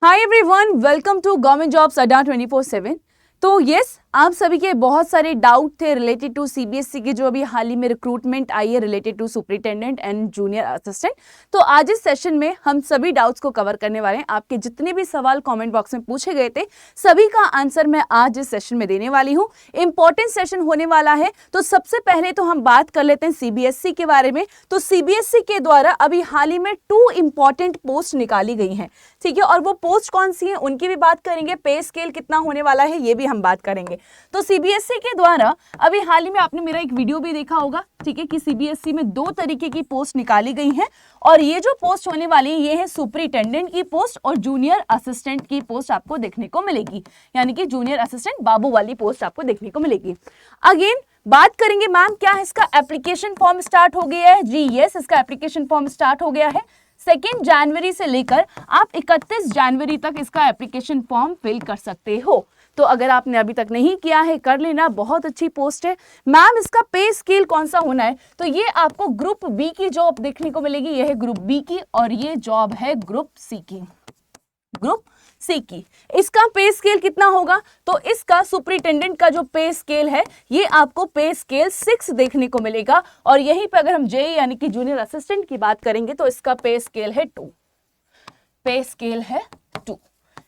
Hi everyone, welcome to government jobs Adda 24/7। तो yes, आप सभी के बहुत सारे डाउट थे रिलेटेड टू सीबीएसई की जो अभी हाल ही में रिक्रूटमेंट आई है related to superintendent and junior assistant. तो आज इस सेशन में हम सभी डाउट्स को कवर करने वाले हैं। आपके जितने भी सवाल कमेंट बॉक्स में पूछे गए थे सभी का आंसर मैं आज इस सेशन में देने वाली हूँ। इंपॉर्टेंट सेशन होने वाला है। तो सबसे पहले तो हम बात कर लेते हैं सीबीएसई के बारे में। तो सीबीएसई के द्वारा अभी हाल ही में 2 इंपॉर्टेंट पोस्ट निकाली गई हैं, ठीक है। और वो पोस्ट कौन सी है उनकी भी बात करेंगे, पे स्केल कितना होने वाला है ये भी हम बात करेंगे। तो सीबीएसई के द्वारा अभी हाल ही में आपने मेरा एक वीडियो भी देखा होगा, ठीक है, कि सीबीएसई में 2 तरीके की पोस्ट निकाली गई हैं। और ये जो पोस्ट होने वाली है ये है सुपरिटेंडेंट की पोस्ट और जूनियर असिस्टेंट की पोस्ट आपको देखने को मिलेगी, यानी कि जूनियर असिस्टेंट बाबू वाली पोस्ट आपको देखने को मिलेगी। अगेन बात करेंगे मैम क्या है इसका एप्लीकेशन फॉर्म स्टार्ट हो गया है? जी यस, इसका एप्लीकेशन फॉर्म स्टार्ट हो गया है। 2 जनवरी से लेकर आप 31 जनवरी तक इसका एप्लीकेशन फॉर्म फिल कर सकते हो। तो अगर आपने अभी तक नहीं किया है कर लेना, बहुत अच्छी पोस्ट है। मैम इसका पे स्केल कौन सा होना है? तो ये आपको ग्रुप बी की जॉब देखने को मिलेगी, ये है ग्रुप बी की और ये जॉब है ग्रुप सी की। ग्रुप सी की इसका पे स्केल कितना होगा? तो इसका सुपरिटेंडेंट का जो पे स्केल है ये आपको पे स्केल 6 देखने को मिलेगा। और यहीं पे अगर हम जे यानी कि जूनियर असिस्टेंट की बात करेंगे तो इसका पे स्केल है 2। पे स्केल है 2।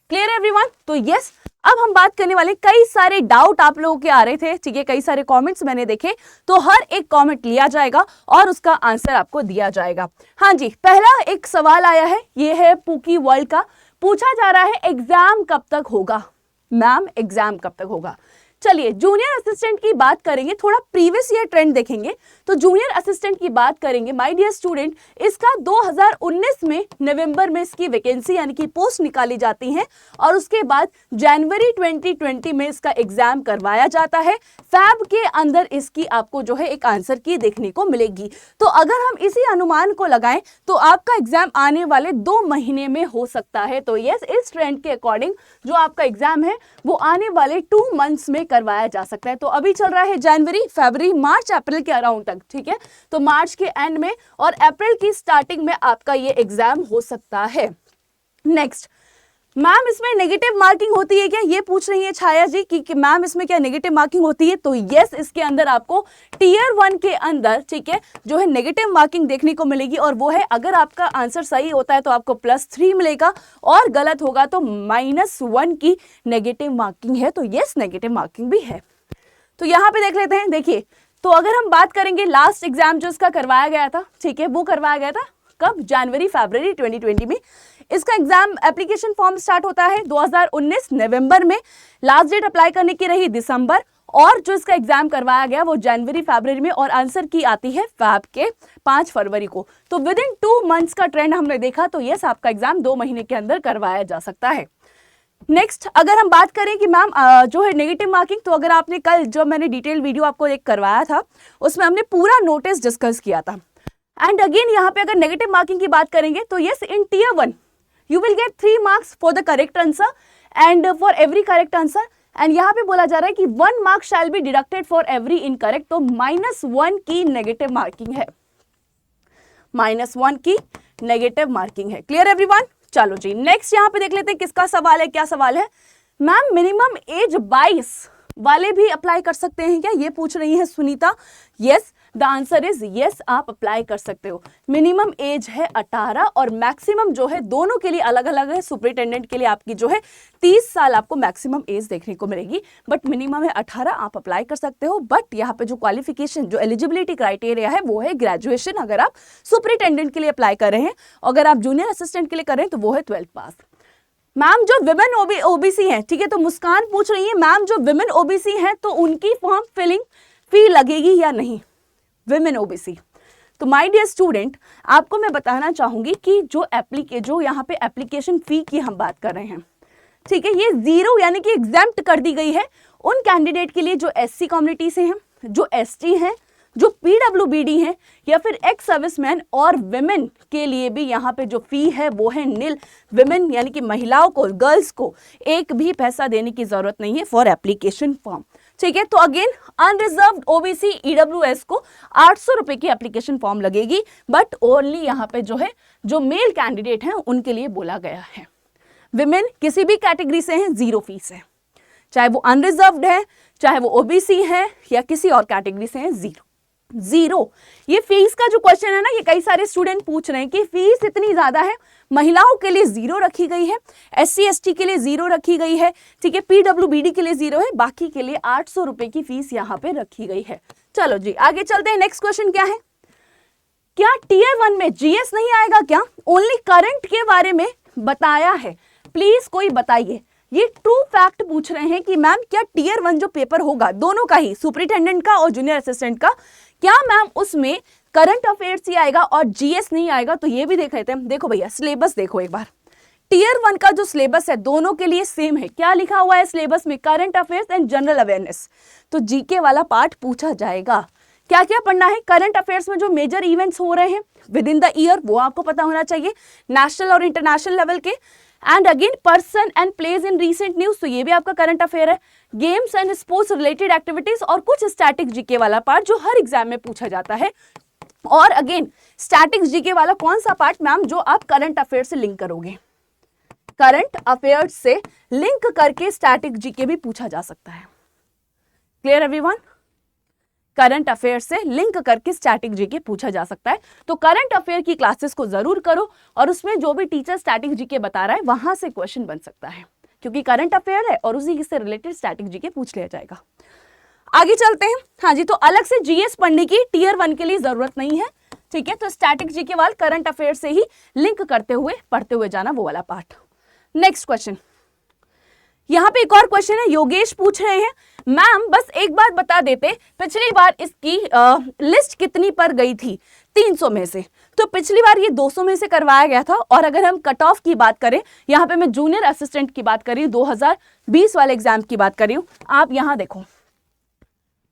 Clear everyone? तो यस, अब हम बात करने वाले, कई सारे डाउट आप लोगों के आ रहे थे, ठीक है, कई सारे कमेंट्स मैंने देखे, तो हर एक कमेंट लिया जाएगा और उसका आंसर आपको दिया जाएगा। हाँ जी, पहला एक सवाल आया है, ये है पूकी वर्ल्ड का। पूछा जा रहा है एग्जाम कब तक होगा? मैम एग्जाम कब तक होगा? चलिए जूनियर असिस्टेंट की बात करेंगे, थोड़ा प्रीवियस ईयर ट्रेंड देखेंगे। तो जूनियर असिस्टेंट की बात करेंगे माय डियर स्टूडेंट, इसका 2019 में नवंबर में इसकी वैकेंसी यानी कि पोस्ट निकाली जाती है और उसके बाद जनवरी 2020 में इसका एग्जाम करवाया जाता है। फैब के अंदर इसकी आपको जो है एक आंसर की देखने को मिलेगी। तो अगर हम इसी अनुमान को लगाएं तो आपका एग्जाम आने वाले 2 महीने में हो सकता है। तो यस, इस ट्रेंड के अकॉर्डिंग जो आपका एग्जाम है वो आने वाले 2 मंथ्स में करवाया जा सकता है। तो अभी चल रहा है जनवरी, फरवरी, मार्च, अप्रैल के अराउंड तक, ठीक है। तो मार्च के एंड में और अप्रैल की स्टार्टिंग में आपका ये एग्जाम हो सकता है। नेक्स्ट, मैम इसमें नेगेटिव मार्किंग होती है क्या? ये पूछ रही है छाया जी कि मैम इसमें क्या नेगेटिव मार्किंग होती है? तो यस, इसके अंदर आपको टियर 1 के अंदर, ठीक है, जो है नेगेटिव मार्किंग देखने को मिलेगी। और वो है अगर आपका आंसर सही होता है तो आपको +3 मिलेगा और गलत होगा तो -1 की नेगेटिव मार्किंग है। तो यस, नेगेटिव मार्किंग भी है। तो यहाँ पे देख लेते हैं। देखिए, तो अगर हम बात करेंगे लास्ट एग्जाम जो इसका करवाया गया था, ठीक है, वो करवाया गया था कब? जनवरी फरवरी 2020 में। इसका एग्जाम एप्लीकेशन फॉर्म स्टार्ट होता है 2019 नवंबर में। लास्ट डेट अप्लाई करने की रही दिसंबर और जो इसका एग्जाम करवाया गया वो जनवरी फरवरी में और आंसर की आती है फैब के 5 फरवरी को। तो विद इन 2 मंथ्स का ट्रेंड हमने देखा। तो यस, आपका एग्जाम 2 महीने के अंदर करवाया जा सकता है। नेक्स्ट, अगर हम बात करें कि मैम जो है नेगेटिव मार्किंग, तो अगर आपने कल जो मैंने डिटेल वीडियो आपको एक करवाया था उसमें हमने पूरा नोटिस डिस्कस किया था। एंड अगेन यहाँ पे अगर नेगेटिव मार्किंग की बात करेंगे तो yes, in tier 1 you will get 3 marks for the correct answer and for every correct answer. And यहाँ पे बोला जा रहा है कि 1 mark shall be deducted for every incorrect. तो -1 की नेगेटिव मार्किंग है, -1 की नेगेटिव मार्किंग है। Clear everyone? चलो जी, नेक्स्ट यहाँ पे देख लेते हैं किसका सवाल है। क्या सवाल है? मैम मिनिमम एज 22 वाले भी अप्लाई कर सकते हैं क्या? ये पूछ रही है Sunita. Yes, the answer is yes, आप अप्लाई कर सकते हो। मिनिमम एज है 18 और मैक्सिमम जो है दोनों के लिए अलग अलग है। सुपरिटेंडेंट के लिए आपकी जो है 30 साल आपको मैक्सिमम एज देखने को मिलेगी, बट मिनिमम है 18, आप अप्लाई कर सकते हो। बट यहाँ पे जो क्वालिफिकेशन, जो एलिजिबिलिटी क्राइटेरिया है वो है ग्रेजुएशन अगर आप सुपरिटेंडेंट के लिए अप्लाई कर रहे हैं। अगर आप जूनियर असिस्टेंट के लिए कर रहे हैं तो वो है 12th पास। मैम जो विमेन ओबीसी हैं, ठीक है, तो मुस्कान पूछ रही है मैम जो विमेन ओबीसी हैं तो उनकी फॉर्म फिलिंग फी लगेगी या नहीं? विमेन ओबीसी, तो माय डियर स्टूडेंट आपको मैं बताना चाहूंगी कि जो यहाँ पे एप्लीकेशन फी की हम बात कर रहे हैं, ठीक है, ये 0 यानी कि एग्जेम्प्ट कर दी गई है उन कैंडिडेट के लिए जो SC कम्युनिटी से हैं, जो ST हैं, जो PWBD हैं या फिर एक्स सर्विसमैन। और विमेन के लिए भी यहाँ पे जो फी है वो है निल। विमेन यानी कि महिलाओं को, गर्ल्स को एक भी पैसा देने की जरूरत नहीं है फॉर एप्लीकेशन फॉर्म, ठीक है। तो अगेन अनरिजर्व्ड ओबीसी EWS को 800 रुपए की एप्लीकेशन फॉर्म लगेगी, बट ओनली यहाँ पे जो है जो मेल कैंडिडेट हैं उनके लिए बोला गया है। विमेन किसी भी कैटेगरी से हैं, 0 फीस है, चाहे वो अनरिजर्व्ड है, चाहे वो ओबीसी है या किसी और कैटेगरी से हैं, 0। ये फीस का जो क्वेश्चन है ना, ये कई सारे स्टूडेंट पूछ रहे हैं कि फीस इतनी ज्यादा है, महिलाओं के लिए 0 रखी गई है, SC ST के लिए 0 रखी गई है, ठीक है, PWBD के लिए 0 है, बाकी के लिए 800 रुपए की फीस यहाँ पे रखी गई है। चलो जी आगे चलते हैं। नेक्स्ट क्वेश्चन क्या है, क्या टीयर 1 में GS नहीं आएगा क्या? ओनली करंट के बारे में बताया है, प्लीज कोई बताइए। ये ट्रू फैक्ट पूछ रहे हैं कि मैम क्या टीयर 1 जो पेपर होगा दोनों का ही, सुपरिटेंडेंट का और जूनियर असिस्टेंट का, क्या मैम उसमें करंट अफेयर्स ही आएगा और GS नहीं आएगा? तो ये भी देख लेते हैं। देखो भैया सिलेबस देखो एक बार, टीयर 1 का जो सिलेबस है दोनों के लिए सेम है। क्या लिखा हुआ है सिलेबस में? Current affairs and general awareness. तो जीके वाला पार्ट पूछा जाएगा। क्या क्या पढ़ना है? करंट अफेयर्स में जो मेजर इवेंट्स हो रहे हैं विद इन द ईयर वो आपको पता होना चाहिए, नेशनल और इंटरनेशनल लेवल के। And again person and place in recent news, तो ये भी आपका करंट अफेयर है। Games and sports related activities और कुछ स्टैटिक जीके वाला पार्ट जो हर एग्जाम में पूछा जाता है। और अगेन स्टैटिक जीके वाला कौन सा पार्ट मैम? जो आप करंट अफेयर से लिंक करोगे, करंट अफेयर्स से लिंक करके स्टैटिक जीके भी पूछा जा सकता है। Clear everyone? करंट अफेयर से लिंक करके स्टैटिक जीके पूछा जा सकता है। तो करंट अफेयर की क्लासेस को जरूर करो और उसमें जो भी टीचर स्टैटिक जीके बता रहा है वहां से क्वेश्चन बन सकता है, क्योंकि करंट अफेयर है और उसी से रिलेटेड स्टैटिक जीके पूछ लिया जाएगा। आगे चलते हैं। हाँ जी, तो अलग से GS पढ़ने की टीयर 1 के लिए जरूरत नहीं है, ठीक है। तो स्टैटिक जीके वाल करंट अफेयर से ही लिंक करते हुए पढ़ते हुए जाना, वो वाला पार्ट। नेक्स्ट क्वेश्चन, यहाँ पे एक और क्वेश्चन है, योगेश पूछ रहे हैं मैम बस एक बात बता देते, पिछली बार इसकी लिस्ट कितनी पर गई थी? 300 में से। तो पिछली बार ये 200 में से करवाया गया था। और अगर हम कट ऑफ की बात करें, यहाँ पे मैं जूनियर असिस्टेंट की बात कर रही हूँ, 2020 वाले एग्जाम की बात कर रही हूँ। आप यहाँ देखो,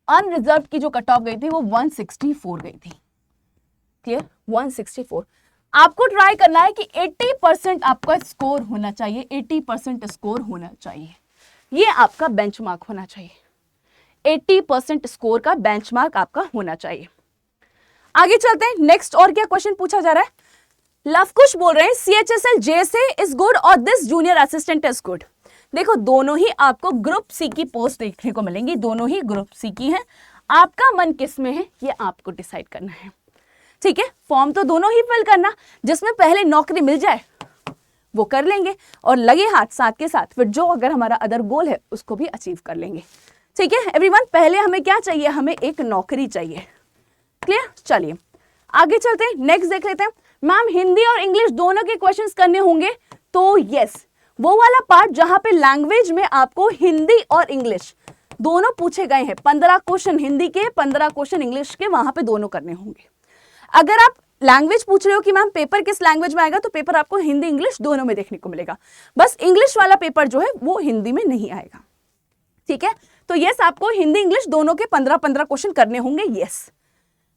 अनरिजर्व की जो कट ऑफ गई थी वो 164 गई थी। क्लियर? 164। आपको ट्राई करना है कि 80% आपका स्कोर होना चाहिए, 80% स्कोर होना चाहिए, ये आपका बेंचमार्क होना चाहिए। 80% स्कोर का बेंचमार्क आपका होना चाहिए। आगे चलते हैं। नेक्स्ट और क्या क्वेश्चन पूछा जा रहा है? लवकुश बोल रहे हैं CHSL JSA इज गुड और this junior assistant is good. देखो दोनों ही आपको ग्रुप C की पोस्ट देखने को मिलेंगी, दोनों ही ग्रुप C की हैं। आपका मन किस में है ये आपको डिसाइड करना है, ठीक है। फॉर्म तो दोनों ही फिल करना, जिसमें पहले नौकरी मिल जाए वो कर लेंगे और लगे हाथ साथ के साथ फिर जो अगर हमारा अदर गोल है उसको भी अचीव कर लेंगे, ठीक है एवरीवन। पहले हमें क्या चाहिए? हमें एक नौकरी चाहिए। क्लियर? चलिए आगे चलते हैं। नेक्स्ट देख लेते हैं। मैम हिंदी और इंग्लिश दोनों के क्वेश्चंस करने होंगे? तो यस, वो वाला पार्ट जहां पे लैंग्वेज में आपको हिंदी और इंग्लिश दोनों पूछे गए हैं, 15 क्वेश्चन हिंदी के, 15 क्वेश्चन इंग्लिश के, वहां पे दोनों करने होंगे। अगर आप लैंग्वेज पूछ रहे हो कि मैम पेपर किस लैंग्वेज में आएगा, तो पेपर आपको हिंदी इंग्लिश दोनों में देखने को मिलेगा। बस इंग्लिश वाला पेपर जो है वो हिंदी में नहीं आएगा, ठीक है। तो यस, आपको हिंदी इंग्लिश दोनों के 15-15 क्वेश्चन करने होंगे। यस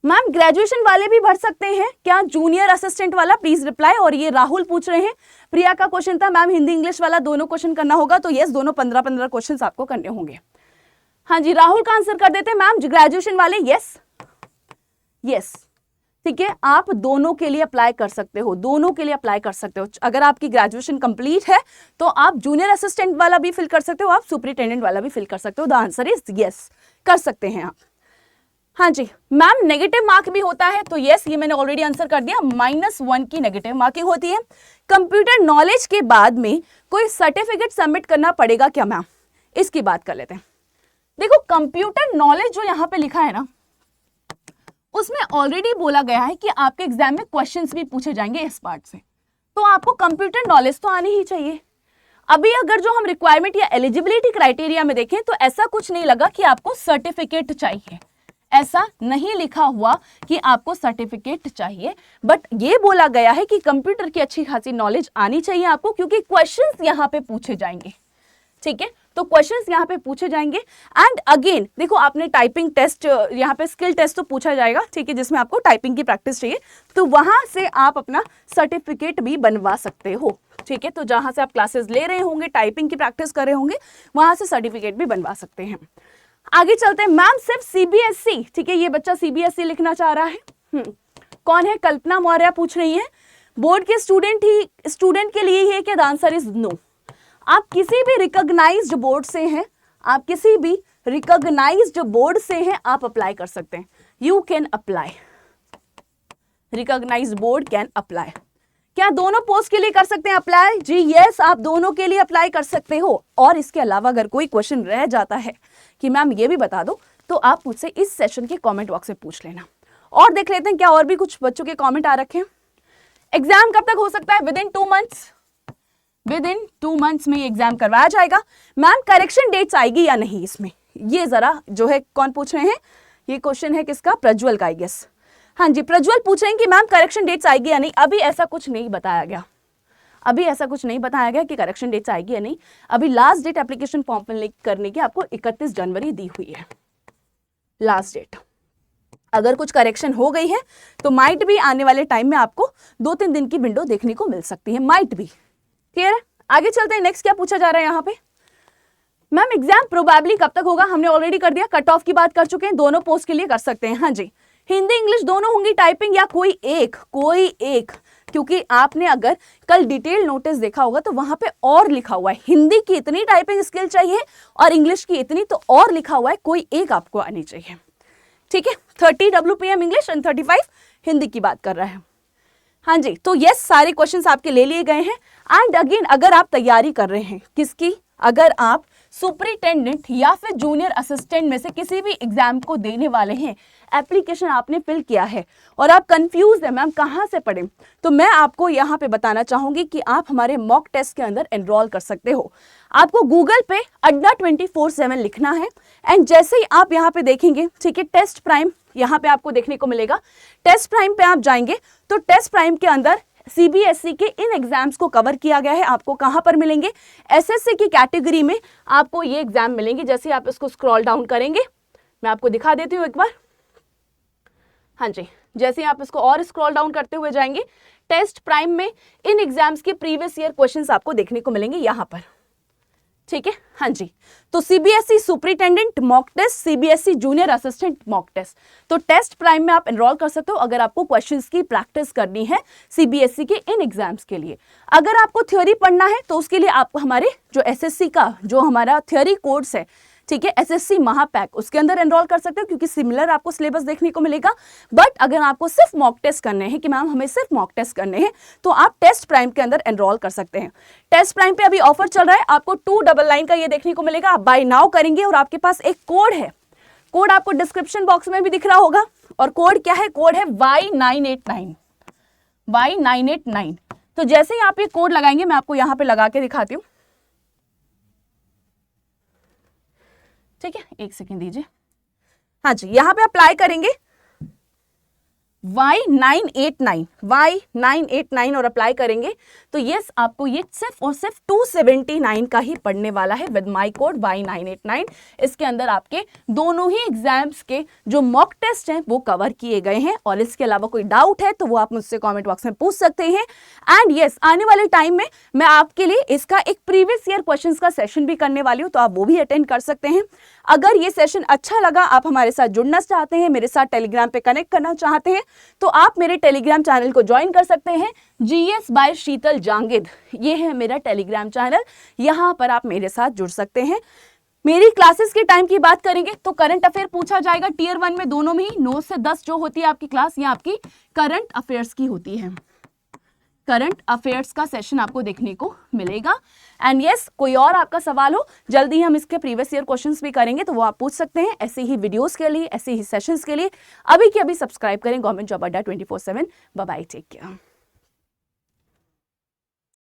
मैम, ग्रेजुएशन वाले भी भर सकते हैं क्या? जूनियर असिस्टेंट वाला प्लीज रिप्लाई। और ये राहुल पूछ रहे हैं, प्रिया का क्वेश्चन था मैम हिंदी इंग्लिश वाला दोनों क्वेश्चन करना होगा। तो यस, दोनों 15-15 क्वेश्चन आपको करने होंगे। हाँ जी, राहुल का आंसर कर देते हैं मैम ग्रेजुएशन वाले। यस यस, ठीक है, आप दोनों के लिए अप्लाई कर सकते हो, दोनों के लिए अप्लाई कर सकते हो। अगर आपकी ग्रेजुएशन कंप्लीट है तो आप जूनियर असिस्टेंट वाला भी फिल कर सकते हो, आप सुपरिटेंडेंट वाला भी फिल कर सकते हो। द आंसर इज यस, कर सकते हैं आप। हाँ जी मैम, नेगेटिव मार्क भी होता है? तो यस, ये मैंने ऑलरेडी आंसर कर दिया, -1 की नेगेटिव मार्किंग होती है। कंप्यूटर नॉलेज के बाद में कोई सर्टिफिकेट सबमिट करना पड़ेगा क्या मैम? इसकी बात कर लेते हैं। देखो कंप्यूटर नॉलेज जो यहाँ पे लिखा है ना, उसमें ऑलरेडी बोला गया है कि आपके एग्जाम में क्वेश्चंस भी पूछे जाएंगे इस पार्ट से, तो आपको कंप्यूटर नॉलेज तो आनी ही चाहिए। अभी अगर जो हम रिक्वायरमेंट या एलिजिबिलिटी क्राइटेरिया में देखें तो ऐसा कुछ नहीं लगा कि आपको सर्टिफिकेट चाहिए, ऐसा नहीं लिखा हुआ कि आपको सर्टिफिकेट चाहिए, बट ये बोला गया है कि कंप्यूटर की अच्छी खासी नॉलेज आनी चाहिए आपको, क्योंकि क्वेश्चंस यहाँ पे पूछे जाएंगे, ठीक है। तो क्वेश्चंस यहाँ पे पूछे जाएंगे। एंड अगेन देखो, आपने टाइपिंग टेस्ट, यहाँ पे स्किल टेस्ट तो पूछा जाएगा, ठीक है, जिसमें आपको टाइपिंग की प्रैक्टिस चाहिए, तो वहां से आप अपना सर्टिफिकेट भी बनवा सकते हो, ठीक है। तो जहां से आप क्लासेस ले रहे होंगे, टाइपिंग की प्रैक्टिस कर रहे होंगे, वहां से सर्टिफिकेट भी बनवा सकते हैं। आगे चलते हैं। मैम सिर्फ CBSE, ठीक है, ये बच्चा CBSE लिखना चाह रहा है। कौन है? कल्पना मौर्य पूछ रही है, बोर्ड के स्टूडेंट के लिए ही है क्या? The answer is no. आप किसी भी रिकॉग्नाइज्ड बोर्ड से हैं, आप किसी भी रिकॉग्नाइज्ड बोर्ड से हैं, आप अप्लाई कर सकते हैं। You can apply, recognised board can apply. क्या दोनों पोस्ट के लिए कर सकते हैं अप्लाई? जी यस, आप दोनों के लिए अप्लाई कर सकते हो। और इसके अलावा अगर कोई क्वेश्चन रह जाता है कि मैम ये भी बता दो, तो आप मुझसे इस सेशन के कमेंट बॉक्स में पूछ लेना। और देख लेते हैं क्या और भी कुछ बच्चों के कमेंट आ रखे हैं। एग्जाम कब तक हो सकता है? With in 2 months, with in 2 months में एग्जाम करवाया जाएगा। मैम करेक्शन डेट्स आएगी या नहीं इसमें, ये जरा जो है कौन पूछ रहे हैं, ये क्वेश्चन है किसका? प्रज्वल का, आई गेस। हाँ जी, प्रज्वल पूछ रहे हैं कि मैम करेक्शन डेट्स आएगी या नहीं। अभी ऐसा कुछ नहीं बताया गया, अभी ऐसा कुछ नहीं बताया गया कि करेक्शन डेट्स आएगी या नहीं। अभी last date application form fill करने की आपको 31 जनवरी दी हुई है लास्ट डेट। अगर कुछ करेक्शन हो गई है तो माइट भी आने वाले टाइम में आपको 2-3 दिन की विंडो देखने को मिल सकती है, माइट भी। क्लियर है? आगे चलते हैं। नेक्स्ट क्या पूछा जा रहा है यहाँ पे? मैम एग्जाम प्रोबेबली कब तक होगा? हमने ऑलरेडी कर दिया, कट ऑफ की बात कर चुके हैं। दोनों पोस्ट के लिए कर सकते हैं। हाँ जी, हिंदी इंग्लिश दोनों होंगी टाइपिंग, या कोई एक, क्योंकि आपने अगर कल डिटेल नोटिस देखा होगा तो वहां पे और लिखा हुआ है हिंदी की इतनी टाइपिंग स्किल चाहिए और इंग्लिश की इतनी, तो और लिखा हुआ है कोई एक आपको आनी चाहिए। ठीक है, 30 WPM इंग्लिश एंड 35 हिंदी की बात कर रहा है। हाँ जी, तो यस सारे क्वेश्चंस आपके ले लिए गए हैं। एंड अगेन अगर आप तैयारी कर रहे हैं किसकी, अगर आप सुपरिटेंडेंट या फिर जूनियर असिस्टेंट में से किसी भी एग्जाम को देने वाले हैं, एप्लीकेशन आपने फिल किया है और आप कंफ्यूज है मैम कहाँ से पढ़ें, तो मैं आपको यहाँ पे बताना चाहूंगी कि आप हमारे मॉक टेस्ट के अंदर एनरोल कर सकते हो। आपको गूगल पे अड्डा 24/7 लिखना है एंड जैसे ही आप यहाँ पे देखेंगे, ठीक है, टेस्ट प्राइम यहाँ पे आपको देखने को मिलेगा। टेस्ट प्राइम पे आप जाएंगे तो टेस्ट प्राइम के अंदर सीबीएसई के इन एग्जाम्स को कवर किया गया है। आपको कहां पर मिलेंगे? एसएससी की कैटेगरी में आपको ये एग्जाम मिलेंगे। जैसे आप इसको स्क्रॉल डाउन करेंगे, मैं आपको दिखा देती हूं एक बार। हाँ जी, जैसे आप इसको और स्क्रॉल डाउन करते हुए जाएंगे, टेस्ट प्राइम में इन एग्जाम्स के प्रीवियस ईयर क्वेश्चंस आपको देखने को मिलेंगे यहां पर। ठीक है, हाँ जी, तो CBSE superintendent mock test, CBSE junior assistant mock test, तो टेस्ट प्राइम में आप एनरोल कर सकते हो अगर आपको क्वेश्चंस की प्रैक्टिस करनी है सीबीएसई के इन एग्जाम्स के लिए। अगर आपको थ्योरी पढ़ना है तो उसके लिए आपको हमारे जो एसएससी का जो हमारा थ्योरी कोर्स है, ठीक है, एसएससी महापैक, उसके अंदर एनरोल कर सकते हो क्योंकि सिमिलर आपको सिलेबस देखने को मिलेगा। बट अगर आपको सिर्फ मॉक टेस्ट करने हैं कि मैम हमें सिर्फ मॉक टेस्ट करने हैं, तो आप टेस्ट प्राइम के अंदर एनरोल कर सकते हैं। टेस्ट प्राइम पे अभी ऑफर चल रहा है, आपको 299 का ये देखने को मिलेगा। आप बाय नाउ करेंगे और आपके पास एक कोड है, कोड आपको डिस्क्रिप्शन बॉक्स में भी दिख रहा होगा। और कोड क्या है? कोड है Y989, Y989। तो जैसे ही आप ये कोड लगाएंगे, मैं आपको यहां पे लगा के दिखाती हूँ। ठीक है, एक सेकेंड दीजिए। हाँ जी, यहां पे अप्लाई करेंगे Y989 और अप्लाई करेंगे तो यस आपको ये सिर्फ और सिर्फ 279 का ही पढ़ने वाला है विद माई कोड Y989। इसके अंदर आपके दोनों ही एग्जाम्स के जो मॉक टेस्ट हैं वो कवर किए गए हैं। और इसके अलावा कोई डाउट है तो वो आप मुझसे कमेंट बॉक्स में पूछ सकते हैं। एंड यस आने वाले टाइम में मैं आपके लिए इसका एक प्रीवियस ईयर क्वेश्चंस का सेशन भी करने वाली हूँ, तो आप वो भी अटेंड कर सकते हैं। अगर ये सेशन अच्छा लगा, आप हमारे साथ जुड़ना चाहते हैं, मेरे साथ टेलीग्राम पे कनेक्ट करना चाहते हैं, तो आप मेरे टेलीग्राम चैनल को ज्वाइन कर सकते हैं। GS बाय शीतल जांगिद, ये है मेरा टेलीग्राम चैनल, यहां पर आप मेरे साथ जुड़ सकते हैं। मेरी क्लासेस के टाइम की बात करेंगे तो करंट अफेयर पूछा जाएगा टीयर 1 में, दोनों में ही 9 से 10 जो होती है आपकी क्लास, ये आपकी करंट अफेयर्स की होती है। करंट अफेयर्स का सेशन आपको देखने को मिलेगा। एंड यस कोई और आपका सवाल हो, जल्दी हम इसके प्रीवियस ईयर क्वेश्चंस भी करेंगे, तो वो आप पूछ सकते हैं। ऐसे ही वीडियोस के लिए, ऐसे ही सेशंस के लिए अभी के अभी सब्सक्राइब करें government job Adda 24/7। Bye bye, take care.